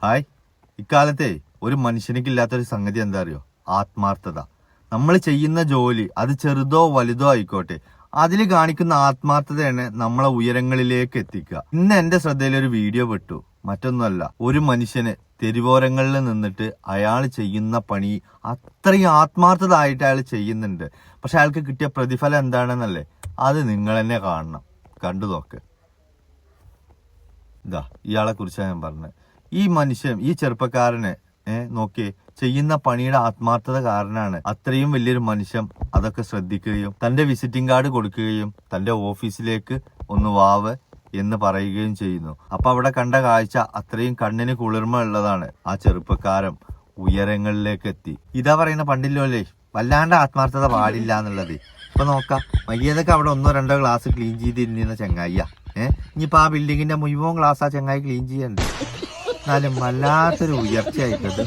Hi. ഇക്കാലത്തെ ഒരു മനുഷ്യനിക്കില്ലാത്തൊരു സംഗതി എന്താ അറിയോ? ആത്മാർത്ഥത. നമ്മൾ ചെയ്യുന്ന ജോലി അത് ചെറുതോ വലുതോ ആയിക്കോട്ടെ, അതിൽ കാണിക്കുന്ന ആത്മാർത്ഥതയാണ് നമ്മളെ ഉയരങ്ങളിലേക്ക് എത്തിക്കുക. ഇന്ന് എന്റെ ശ്രദ്ധയിൽ ഒരു വീഡിയോ പെട്ടു. മറ്റൊന്നുമല്ല, ഒരു മനുഷ്യന് തെരുവോരങ്ങളിൽ നിന്നിട്ട് അയാൾ ചെയ്യുന്ന പണി അത്രയും ആത്മാർത്ഥത ആയിട്ട് അയാൾ ചെയ്യുന്നുണ്ട്. പക്ഷെ അയാൾക്ക് കിട്ടിയ പ്രതിഫലം എന്താണെന്നല്ലേ? അത് നിങ്ങൾ തന്നെ കാണണം. കണ്ടു നോക്ക്. ഇതാ ഇയാളെ കുറിച്ചാണ് ഞാൻ പറഞ്ഞത്. ഈ മനുഷ്യൻ, ഈ ചെറുപ്പക്കാരന് നോക്കി ചെയ്യുന്ന പണിയുടെ ആത്മാർത്ഥത കാരണമാണ് അത്രയും വലിയൊരു മനുഷ്യൻ അതൊക്കെ ശ്രദ്ധിക്കുകയും തന്റെ വിസിറ്റിംഗ് കാർഡ് കൊടുക്കുകയും തന്റെ ഓഫീസിലേക്ക് ഒന്ന് വാവ് എന്ന് പറയുകയും ചെയ്യുന്നു. അപ്പൊ അവിടെ കണ്ട കാഴ്ച അത്രയും കണ്ണിന് കുളിർമ ഉള്ളതാണ്. ആ ചെറുപ്പക്കാരൻ ഉയരങ്ങളിലേക്ക് എത്തി. ഇതാ പറയുന്ന പണ്ടില്ലോല്ലേ, വല്ലാണ്ട് ആത്മാർത്ഥത പാടില്ല എന്നുള്ളത്. ഇപ്പൊ നോക്കാം, മര്യാദക്ക് അവിടെ 1-2 ഗ്ലാസ് ക്ലീൻ ചെയ്തിരുന്ന ചെങ്ങായിയാ. ഇനിയിപ്പോ ആ ബിൽഡിങ്ങിന്റെ മുഴുവൻ ഗ്ലാസ് ആ ചെങ്ങായി ക്ലീൻ ചെയ്യണ്ടേ? എന്നാലും വല്ലാത്തൊരു ഉയർച്ചയായിട്ടത്.